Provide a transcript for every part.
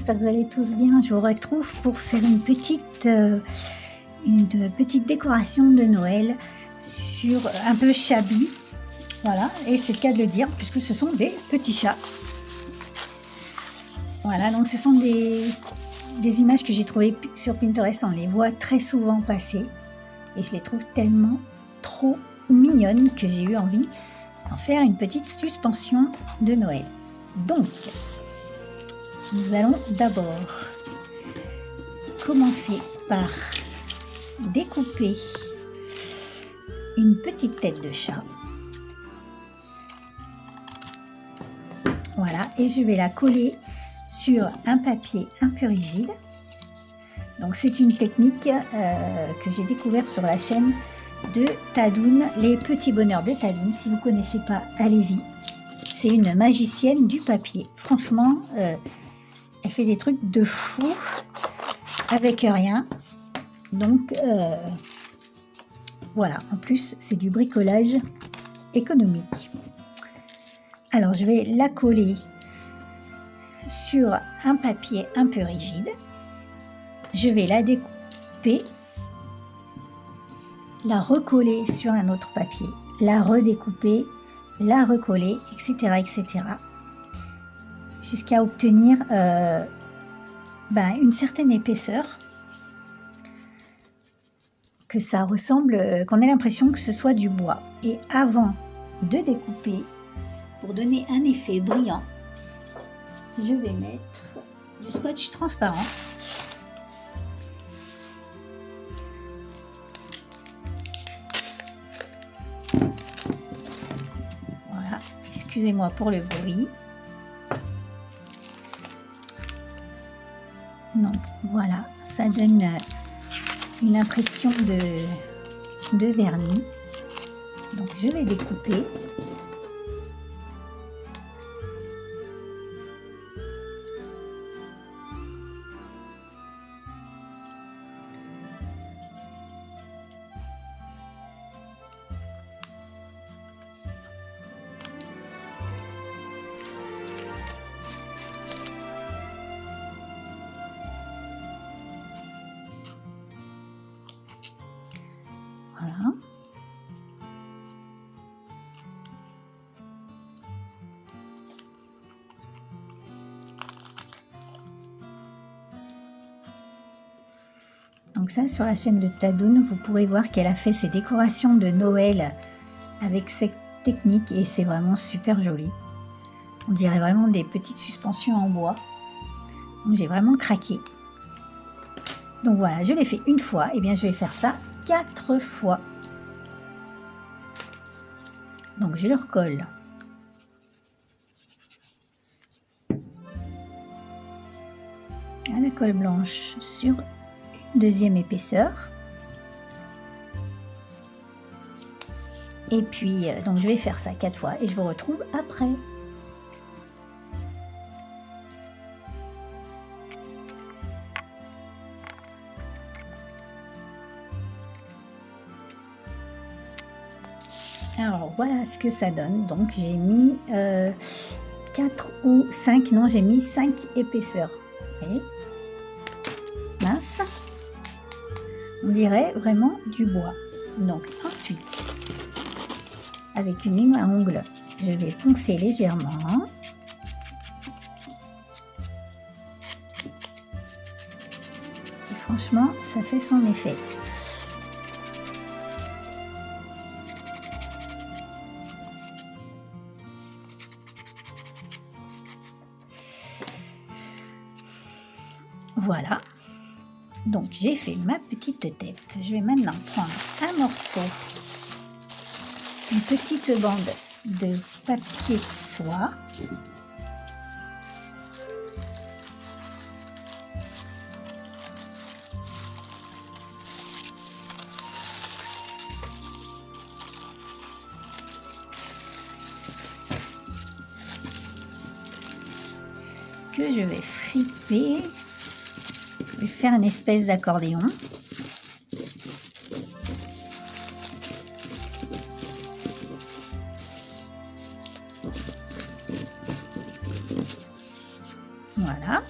j'espère que vous allez tous bien. Je vous retrouve pour faire une petite décoration de Noël sur un peu shabby. Voilà, et c'est le cas de le dire puisque ce sont des petits chats. Voilà, donc ce sont des images que j'ai trouvées sur Pinterest. On les voit très souvent passer et je les trouve tellement trop mignonnes que j'ai eu envie d'en faire une petite suspension de Noël. Donc, nous allons d'abord commencer par découper une petite tête de chat. Voilà, et je vais la coller sur un papier un peu rigide. Donc c'est une technique que j'ai découverte sur la chaîne de Tadoun, les petits bonheurs de Tadoun. Si vous ne connaissez pas, allez-y. C'est une magicienne du papier. Franchement, elle fait des trucs de fou avec rien. Donc voilà, en plus c'est du bricolage économique. Alors je vais la coller sur un papier un peu rigide. Je vais la découper, la recoller sur un autre papier, la redécouper, la recoller, etc. etc. jusqu'à obtenir une certaine épaisseur, que ça ressemble, qu'on ait l'impression que ce soit du bois. Et avant de découper, pour donner un effet brillant, je vais mettre du scotch transparent. Voilà, excusez-moi pour le bruit. Donc voilà, ça donne une impression de vernis. Donc je vais découper. Voilà. Donc ça, sur la chaîne de Tadoun, vous pourrez voir qu'elle a fait ses décorations de Noël avec cette technique et c'est vraiment super joli. On dirait vraiment des petites suspensions en bois. Donc j'ai vraiment craqué. Donc voilà, je l'ai fait une fois, et bien je vais faire ça 4 fois. Donc je le recolle. À la colle blanche sur une deuxième épaisseur. Et puis, donc je vais faire ça 4 fois et je vous retrouve après. Alors voilà ce que ça donne. Donc j'ai mis 4 ou 5, non j'ai mis 5 épaisseurs. Vous voyez ? Mince. On dirait vraiment du bois. Donc ensuite, avec une lime à ongles, je vais poncer légèrement. Et franchement, ça fait son effet. Voilà, donc j'ai fait ma petite tête. Je vais maintenant prendre un morceau, une petite bande de papier de soie. Que je vais friper. Je vais faire une espèce d'accordéon. Voilà.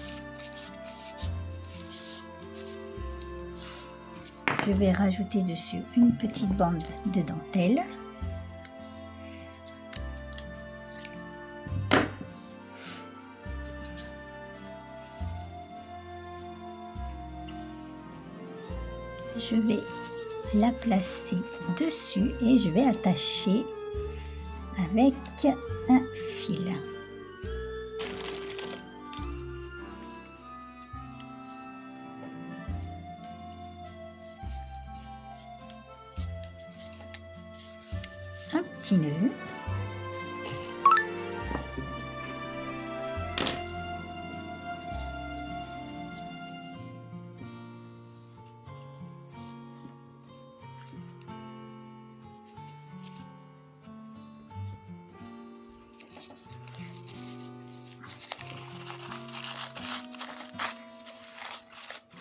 je vais rajouter dessus une petite bande de dentelle. Je vais la placer dessus et je vais attacher avec un fil. Un petit nœud.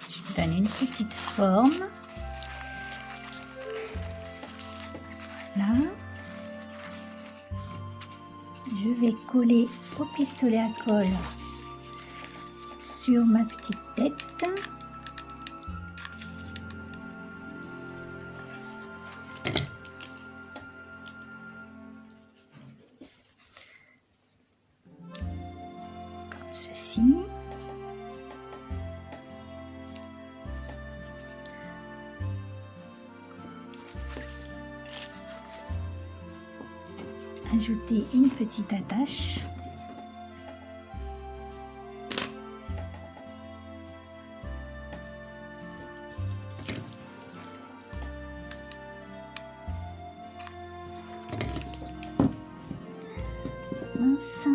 Je donne une petite forme. Voilà. Je vais coller au pistolet à colle sur ma petite tête. Comme ceci. Ajouter une petite attache. Mince.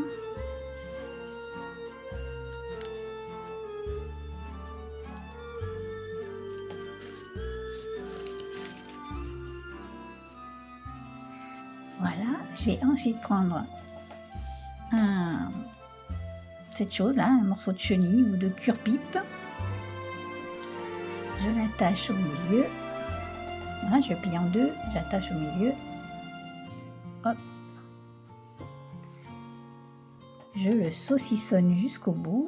Voilà, je vais ensuite prendre cette chose là, un morceau de chenille ou de cure-pipe. Je l'attache au milieu. Voilà, je plie en deux, j'attache au milieu. Hop. Je le saucissonne jusqu'au bout.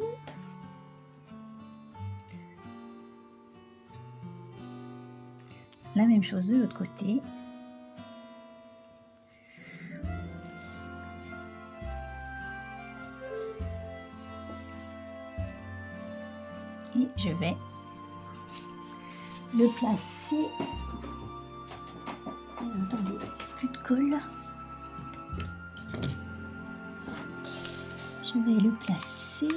La même chose de l'autre côté. Et je vais le placer. Attendez, plus de colle. Je vais le placer.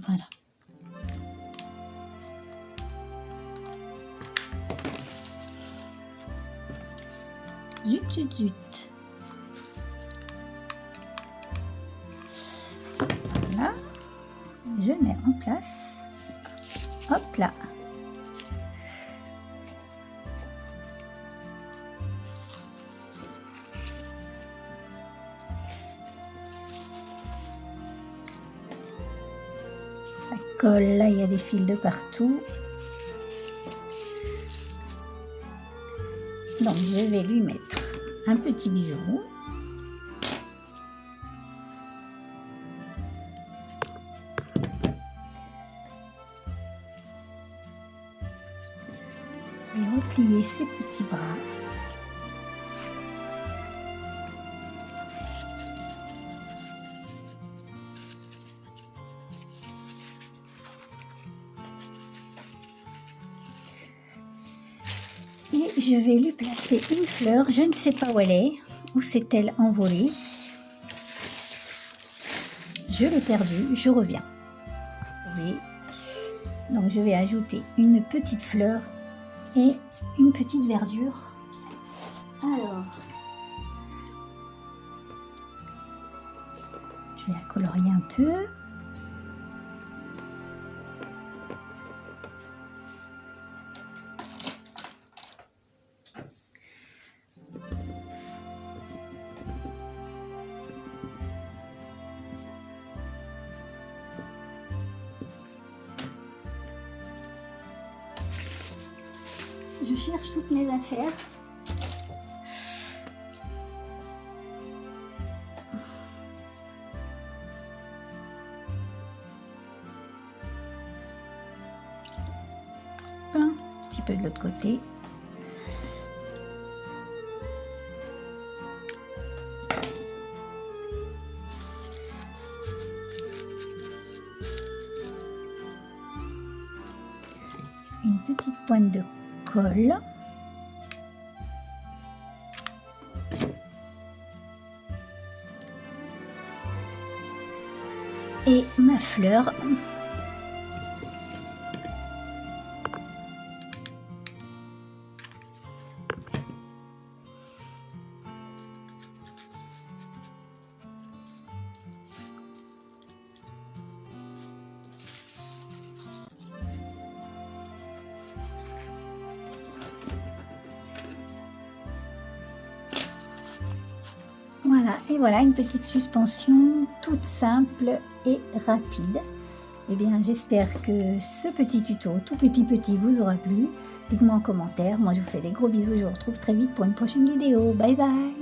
Voilà. Zut, zut, zut. Voilà. Je le mets en place. Hop là. Ça colle, là il y a des fils de partout. Donc je vais lui mettre un petit bijou. Je vais replier ses petits bras. Et je vais lui placer une fleur, je ne sais pas où elle est, où s'est-elle envolée. Je l'ai perdue, je reviens. Oui. Donc je vais ajouter une petite fleur et une petite verdure. Alors, je vais la colorier un peu. Je cherche toutes mes affaires. un petit peu de l'autre côté. Une petite pointe de colle. Et ma fleur. Voilà, et voilà une petite suspension toute simple et rapide. Eh bien, j'espère que ce petit tuto, tout petit, vous aura plu. Dites-moi en commentaire. Moi, je vous fais des gros bisous et je vous retrouve très vite pour une prochaine vidéo. Bye bye!